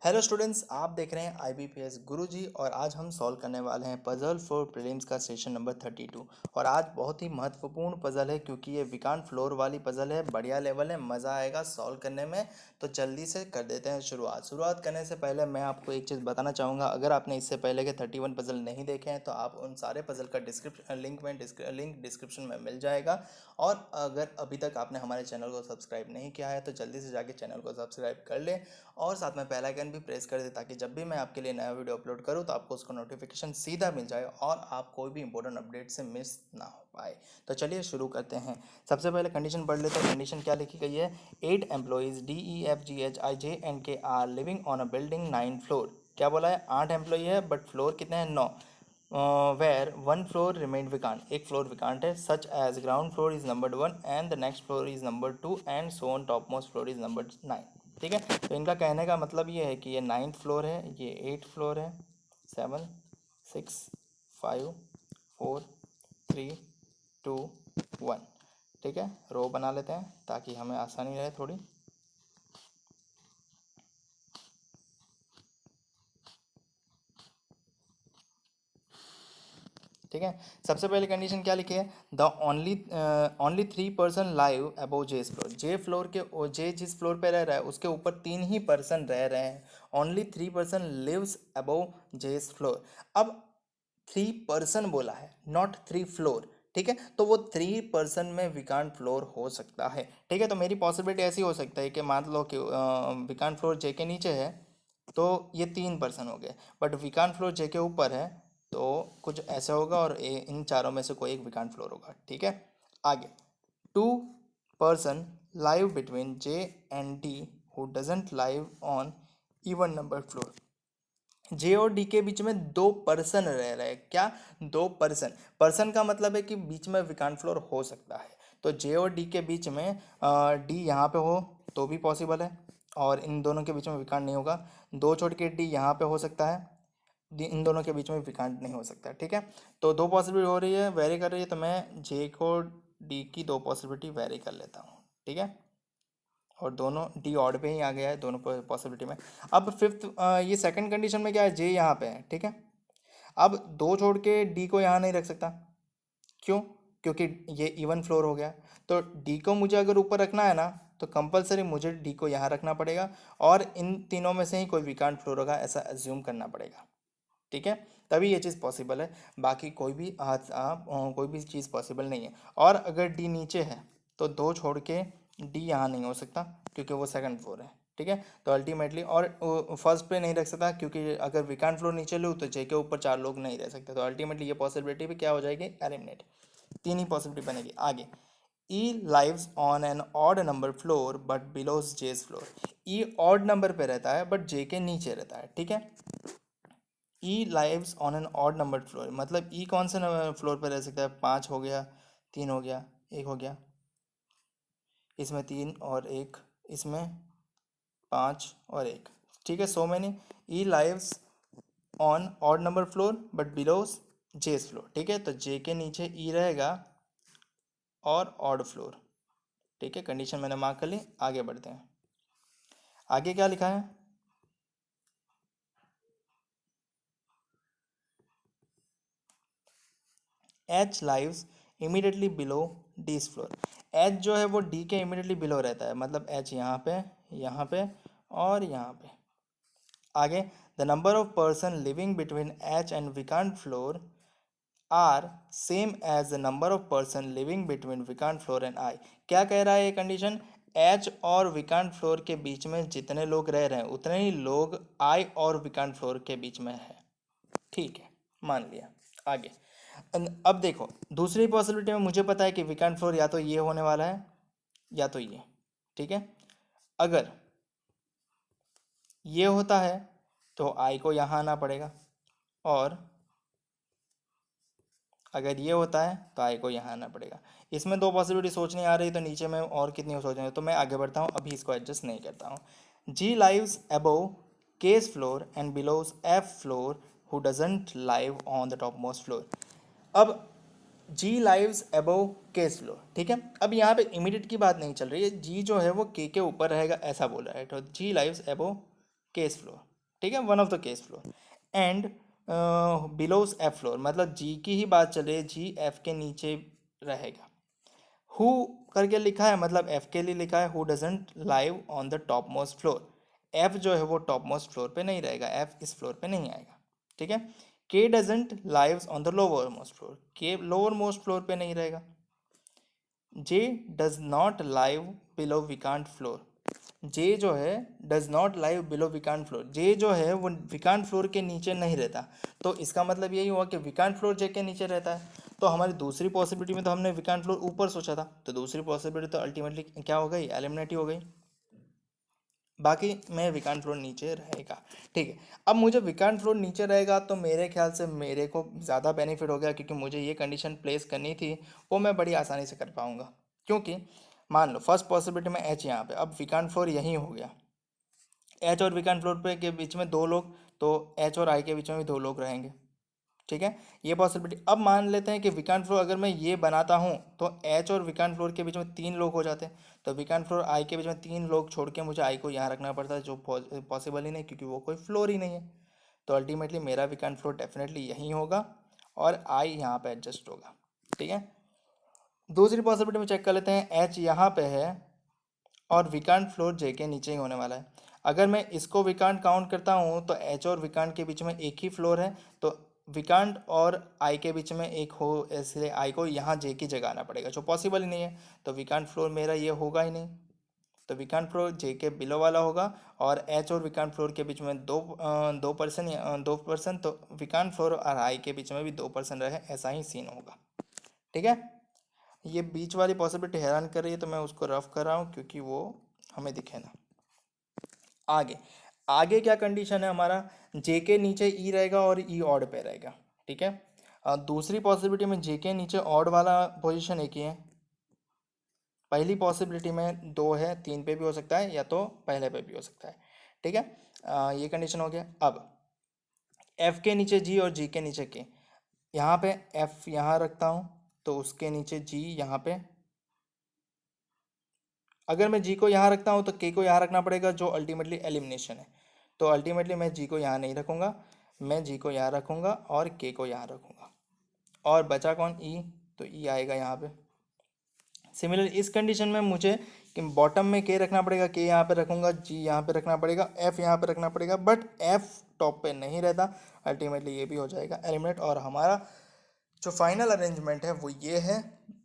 Hello students, आप देख रहे हैं IBPS गुरुजी और आज हम सॉल्व करने वाले हैं पजल फॉर प्रीलिम्स का सेशन नंबर 32। और आज बहुत ही महत्वपूर्ण पजल है क्योंकि ये विकांत फ्लोर वाली पजल है। बढ़िया लेवल है, मज़ा आएगा सॉल्व करने में। तो जल्दी से कर देते हैं शुरुआत करने से पहले मैं आपको एक चीज़ बताना चाहूँगा। अगर आपने इससे पहले के 31 पजल नहीं देखे हैं तो आप उन सारे पजल का लिंक डिस्क्रिप्शन में मिल जाएगा। और अगर अभी तक आपने हमारे चैनल को सब्सक्राइब नहीं किया है तो जल्दी से जाके चैनल को सब्सक्राइब कर लें और साथ में बेल आइकन भी प्रेस कर दे ताकि जब भी मैं आपके लिए नया वीडियो अपलोड करूं तो आपको उसका नोटिफिकेशन सीधा मिल जाए और आप कोई भी इंपॉर्टेंट अपडेट से मिस ना हो पाए। तो चलिए शुरू करते हैं। सबसे पहले कंडीशन पढ़ लेते हैं। कंडीशन क्या लिखी गई है? 8 employees DEFGHIJNK are living on a building 9 floor. क्या बोला है? 8 एम्प्लॉई है बट फ्लोर कितने हैं? 9। Where one floor remained vacant, एक फ्लोर विकांट है। Such as ground floor is number 1 and the next floor is number 2 and so on top most floor is number 9। ठीक है, तो इनका कहने का मतलब ये है कि ये 9th फ्लोर है, ये 8th फ्लोर है। 7 6 5 4 3 2 1। ठीक है, रो बना लेते हैं ताकि हमें आसानी रहे थोड़ी। ठीक है, सबसे पहले कंडीशन क्या लिखी है? The only 3 person live above जेस फ्लोर। जे फ्लोर के जे जिस फ्लोर पे रह रहा है उसके ऊपर 3 ही पर्सन रह रहे हैं। ओनली 3 पर्सन लिव्स अबव जेस फ्लोर। अब 3 पर्सन बोला है, नॉट 3 फ्लोर। ठीक है, तो वो 3 पर्सन में विकांत फ्लोर हो सकता है। ठीक है, तो मेरी पॉसिबिलिटी ऐसी हो सकता है कि मान लो कि विकांत फ्लोर जे के नीचे है तो ये 3 पर्सन हो गए, बट विकांत फ्लोर जे के ऊपर है तो कुछ ऐसा होगा और इन चारों में से कोई एक विकांत फ्लोर होगा। ठीक है, आगे 2 person live between J and D who doesn't live on even number floor. J और डी के बीच में 2 पर्सन रह रहे हैं। क्या? 2 पर्सन। पर्सन का मतलब है कि बीच में विकांत फ्लोर हो सकता है। तो जे और डी के बीच में डी यहाँ पे हो तो भी पॉसिबल है और इन दोनों के बीच में विकांत नहीं होगा। दो छोड़ के डी यहाँ पे हो सकता है, इन दोनों के बीच में विकांत नहीं हो सकता। ठीक है, तो 2 पॉसिबिलिटी हो रही है, वेरी कर रही है, तो मैं जे को डी की 2 पॉसिबिलिटी वेरी कर लेता हूँ। ठीक है, और दोनों डी ऑड पे ही आ गया है दोनों पॉसिबिलिटी में। अब फिफ्थ, ये सेकंड कंडीशन में क्या है? जे यहाँ पे है। ठीक है, अब 2 छोड़ के डी को यहाँ नहीं रख सकता। क्यों? क्योंकि ये इवन फ्लोर हो गया। तो डी को मुझे अगर ऊपर रखना है ना तो कंपलसरी मुझे डी को यहाँ रखना पड़ेगा और इन तीनों में से ही कोई विकांत फ्लोर होगा ऐसा एज्यूम करना पड़ेगा। ठीक है, तभी ये चीज़ पॉसिबल है, बाकी कोई भी कोई भी चीज़ पॉसिबल नहीं है। और अगर डी नीचे है तो 2 छोड़ के डी यहाँ नहीं हो सकता क्योंकि वो सेकंड फ्लोर है। ठीक है, तो अल्टीमेटली और फर्स्ट पे नहीं रख सकता क्योंकि अगर विकांत फ्लोर नीचे लूँ तो जे के ऊपर 4 लोग नहीं रह सकते। तो अल्टीमेटली ये पॉसिबिलिटी भी क्या हो जाएगी? एलिमिनेट। 3 ही पॉसिबिलिटी बनेगी। आगे E lives on an odd number floor but below J's floor. E odd number पे रहता है बट जे के नीचे रहता है। ठीक है, E lives on an odd number floor मतलब ई कौन से फ्लोर पर रह सकता है? 5 हो गया, 3 हो गया, 1 हो गया, इसमें 3 और 1, इसमें 5 और 1। ठीक है, so many E lives on odd number floor but below J's floor. ठीक है, तो जे के नीचे ई रहेगा और ऑड फ्लोर। ठीक है, कंडीशन मैंने मार्क कर ली। आगे बढ़ते हैं। आगे क्या लिखा है? H lives immediately below D floor. H जो है वो डी के इमीडिएटली बिलो रहता है, मतलब एच यहाँ पे और यहाँ पे। आगे the number of person living between H and vacant floor are same as the number of person living between vacant floor and I. क्या कह रहा है ये कंडीशन? एच और विकांत फ्लोर के बीच में जितने लोग रह रहे हैं उतने ही लोग आई और विकांत फ्लोर के बीच में है। ठीक है, मान लिया। आगे अब देखो, दूसरी पॉसिबिलिटी में मुझे पता है कि विकांत फ्लोर या तो ये होने वाला है या तो ये। ठीक है, अगर ये होता है तो आई को यहाँ आना पड़ेगा और अगर ये होता है तो आई को यहाँ आना पड़ेगा। इसमें 2 पॉसिबिलिटी सोचनी आ रही तो नीचे में और कितनी सोचनी, तो मैं आगे बढ़ता हूँ, अभी इसको एडजस्ट नहीं करता हूँ। G lives above K's floor and below F floor who doesn't live on the top most floor. अब G lives above K's floor. ठीक है, अब यहाँ पे इमीडिएट की बात नहीं चल रही है, जी जो है वो के ऊपर रहेगा ऐसा बोल रहा है। तो G lives above K's floor. ठीक है, one of the K's floor. And below F floor, मतलब जी की ही बात चले, जी एफ के नीचे रहेगा। हु करके लिखा है, मतलब एफ के लिए लिखा है who doesn't live on the top most floor. F जो है वो टॉप मोस्ट फ्लोर पे नहीं रहेगा, एफ इस फ्लोर पे नहीं आएगा। ठीक है। K doesn't live on the lower most floor, K lower most floor पे नहीं रहेगा। J does not live below vacant floor, J जो है does not live below vacant floor, J जो है वो विकांट फ्लोर के नीचे नहीं रहता। तो इसका मतलब यही हुआ कि विकांट फ्लोर जे के नीचे रहता है। तो हमारी दूसरी पॉसिबिलिटी में तो हमने विकांट फ्लोर ऊपर सोचा था, तो दूसरी पॉसिबिलिटी तो अल्टीमेटली क्या हो गई, एलिमिनेट ही हो गई। बाकी में विकांट फ्लोर नीचे रहेगा। ठीक है। अब मुझे विकांट फ्लोर नीचे रहेगा तो मेरे ख्याल से मेरे को ज़्यादा बेनिफिट हो गया, क्योंकि मुझे ये कंडीशन प्लेस करनी थी वो मैं बड़ी आसानी से कर पाऊंगा। क्योंकि मान लो फर्स्ट पॉसिबिलिटी में एच यहाँ पे, अब विकांट फ्लोर यहीं हो गया, एच और विकांट फ्लोर पे के बीच में दो लोग, तो एच और आई के बीच में भी दो लोग रहेंगे। ठीक है, ये पॉसिबिलिटी। अब मान लेते हैं कि विकांट फ्लोर अगर मैं ये बनाता हूँ तो एच और विकांट फ्लोर के बीच में तीन लोग हो जाते हैं, तो विकांट फ्लोर आई के बीच में तीन लोग छोड़ के मुझे आई को यहाँ रखना पड़ता है, जो पॉसिबल ही नहीं, क्योंकि वो कोई फ्लोर ही नहीं है। तो अल्टीमेटली मेरा विकांट फ्लोर डेफिनेटली यहीं होगा और आई यहाँ पे एडजस्ट होगा। ठीक है। दूसरी पॉसिबिलिटी में चेक कर लेते हैं, एच यहाँ पे है और विकांट फ्लोर जे के नीचे ही होने वाला है। अगर मैं इसको विकांट काउंट करता हूँ तो एच और विकांट के बीच में एक ही फ्लोर है, तो विकांट और आई के बीच में एक हो, इसलिए आई को यहाँ जे की जगह आना पड़ेगा, जो पॉसिबल ही नहीं है। तो विकांट फ्लोर मेरा ये होगा ही नहीं, तो विकांट फ्लोर जे के बिलो वाला होगा। और एच और विकांट फ्लोर के बीच में दो पर्सन, दो पर्सन, तो विकांट फ्लोर और आई के बीच में भी दो पर्सन रहे, ऐसा ही सीन होगा। ठीक है। ये बीच वाली पॉसिबिलिटी हैरान कर रही है, तो मैं उसको रफ कर रहा हूँ क्योंकि वो हमें दिखे ना। आगे आगे क्या कंडीशन है हमारा, जे के नीचे ई रहेगा और ई ऑड पे रहेगा। ठीक है। दूसरी पॉसिबिलिटी में जे के नीचे ऑड वाला पोजीशन एक ही है, पहली पॉसिबिलिटी में दो है, तीन पे भी हो सकता है या तो पहले पे भी हो सकता है। ठीक है। ये कंडीशन हो गया। अब एफ के नीचे जी और जी के नीचे के, यहाँ पे एफ यहाँ रखता हूँ तो उसके नीचे जी यहाँ पे। अगर मैं जी को यहाँ रखता हूँ तो के को यहाँ रखना पड़ेगा, जो अल्टीमेटली एलिमिनेशन है। तो अल्टीमेटली मैं जी को यहाँ नहीं रखूँगा, मैं जी को यहाँ रखूँगा और के को यहाँ रखूँगा। और बचा कौन, ई, तो ई आएगा यहाँ पे। सिमिलर इस कंडीशन में मुझे कि बॉटम में के रखना पड़ेगा, के यहाँ पे रखूँगा, जी यहाँ पे रखना पड़ेगा, एफ यहाँ पे रखना पड़ेगा, बट एफ टॉप पे नहीं रहता। अल्टीमेटली ये भी हो जाएगा एलिमिनेट, और हमारा जो फाइनल अरेंजमेंट है वो ये है,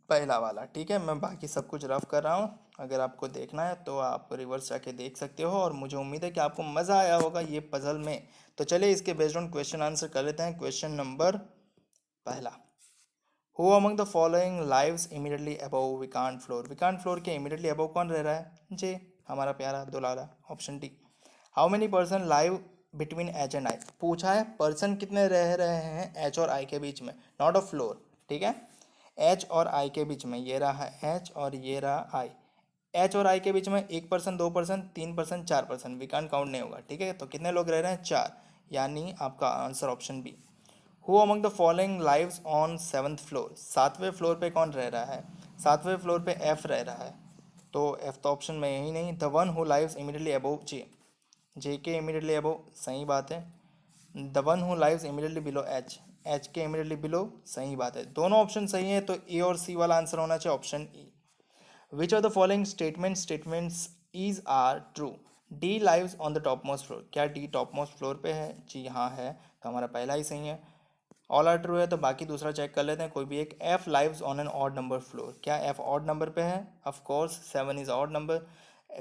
पहला वाला। ठीक है, मैं बाकी सब कुछ रफ कर रहा हूँ, अगर आपको देखना है तो आप रिवर्स जाके देख सकते हो, और मुझे उम्मीद है कि आपको मज़ा आया होगा ये पजल में। तो चलिए इसके बेस्ड ऑन क्वेश्चन आंसर कर लेते हैं। क्वेश्चन नंबर पहला, who among the following lives immediately above vacant floor, vacant floor के इमीडिएटली अबव कौन रह रहा है, जे, हमारा प्यारा दुलारा, option D. How many person live between H and I, पूछा है पर्सन कितने रह रहे हैं एच और आई के बीच में, नॉट अ फ्लोर। ठीक है, एच और आई के बीच में, ये रहा एच और ये रहा आई। एच और आई के बीच में एक पर्सन, दो पर्सन, तीन पर्सन, चार पर्सन, विकांट काउंट नहीं होगा। ठीक है, तो कितने लोग रह रहे हैं, चार, यानी आपका answer option B. Who among the following lives on seventh floor, सातवें फ्लोर पे कौन रह रहा है, सातवें फ्लोर पे एफ रह रहा है, तो एफ तो ऑप्शन में यही नहीं। The one who lives immediately above J, J के इमीडिएटली अबव, सही बात है। The one who lives immediately below H, H के इमीडिएटली बिलो, सही बात है। दोनों ऑप्शन सही है, तो ए और सी वाला आंसर होना चाहिए option E. Which of the following statements is are true, D lives on the top most floor, क्या डी टॉप मोस्ट फ्लोर पे है, जी हाँ है, तो हमारा पहला ही सही है। ऑल आर ट्रू है, तो बाकी दूसरा चेक कर लेते हैं कोई भी एक। F lives on an odd number floor, क्या एफ ऑड नंबर पे है, of course seven is odd number.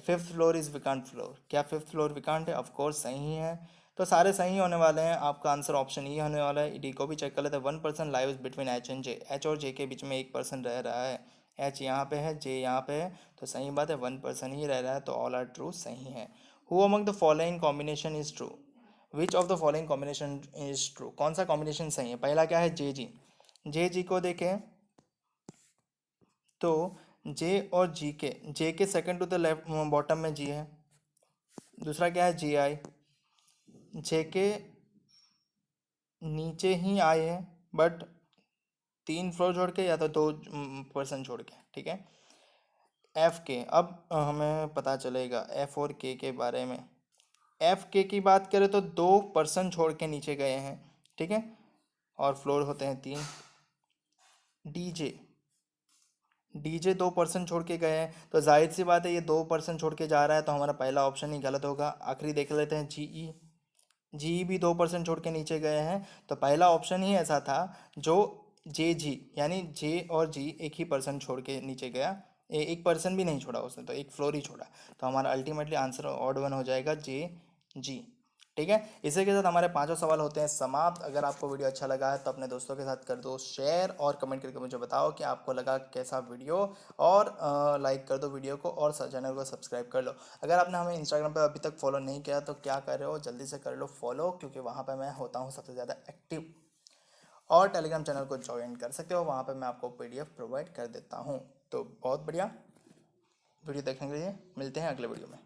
Fifth floor is vacant floor, क्या फिफ्थ फ्लोर विकांट है, ऑफ कोर्स सही है। तो सारे सही होने वाले हैं, आपका आंसर ऑप्शन ई होने वाला है। डी को भी चेक कर लेते हैं। One person lives between H and J, H और जे के बीच में एक पर्सन रह रहा है, एच यहाँ पे है, जे यहाँ पे है, तो सही बात है, वन पर्सन ही रह रहा है, तो ऑल आर ट्रू सही है। Who among the following combination is true, which of the following combination is true, कौन सा कॉम्बिनेशन सही है। पहला क्या है, जे जी, जे जी को देखें तो जे और जी के, जे के second to the left bottom में जी है। दूसरा क्या है, जे आई, जे के नीचे ही आए हैं, बट तीन फ्लोर छोड़ के या तो दो पर्सन छोड़ के। ठीक है, एफ के, अब हमें पता चलेगा एफ और के बारे में। एफ के की बात करें तो 2% छोड़ के नीचे गए हैं, ठीक है, और फ्लोर होते हैं 3। डीजे डीजे 2% छोड़ के गए हैं, तो जाहिर सी बात है ये 2% छोड़ के जा रहा है, तो हमारा पहला ऑप्शन ही गलत होगा। आखिरी देख लेते हैं, जीई। जीई भी 2% छोड़ के नीचे गए हैं, तो पहला ऑप्शन ही ऐसा था जो जे जी, यानी जे और जी एक ही परसेंट छोड़ के नीचे गया। एक परसेंट भी नहीं छोड़ा उसने, तो एक फ्लोर ही छोड़ा। तो हमारा अल्टीमेटली आंसर ऑड वन हो जाएगा, जे जी। ठीक है, इसी के साथ हमारे पांचों सवाल होते हैं समाप्त। अगर आपको वीडियो अच्छा लगा है तो अपने दोस्तों के साथ कर दो शेयर, और कमेंट करके मुझे बताओ कि आपको लगा कैसा वीडियो, और लाइक कर दो वीडियो को, और चैनल को सब्सक्राइब कर लो। अगर आपने हमें इंस्टाग्राम पर अभी तक फॉलो नहीं किया तो क्या कर रहे हो, जल्दी से कर लो फॉलो, क्योंकि वहाँ पर मैं होता हूँ सबसे ज़्यादा एक्टिव। और टेलीग्राम चैनल को ज्वाइन कर सकते हो, वहाँ पर मैं आपको PDF प्रोवाइड कर देता हूँ। तो बहुत बढ़िया, वीडियो देखने के लिए मिलते हैं अगले वीडियो में।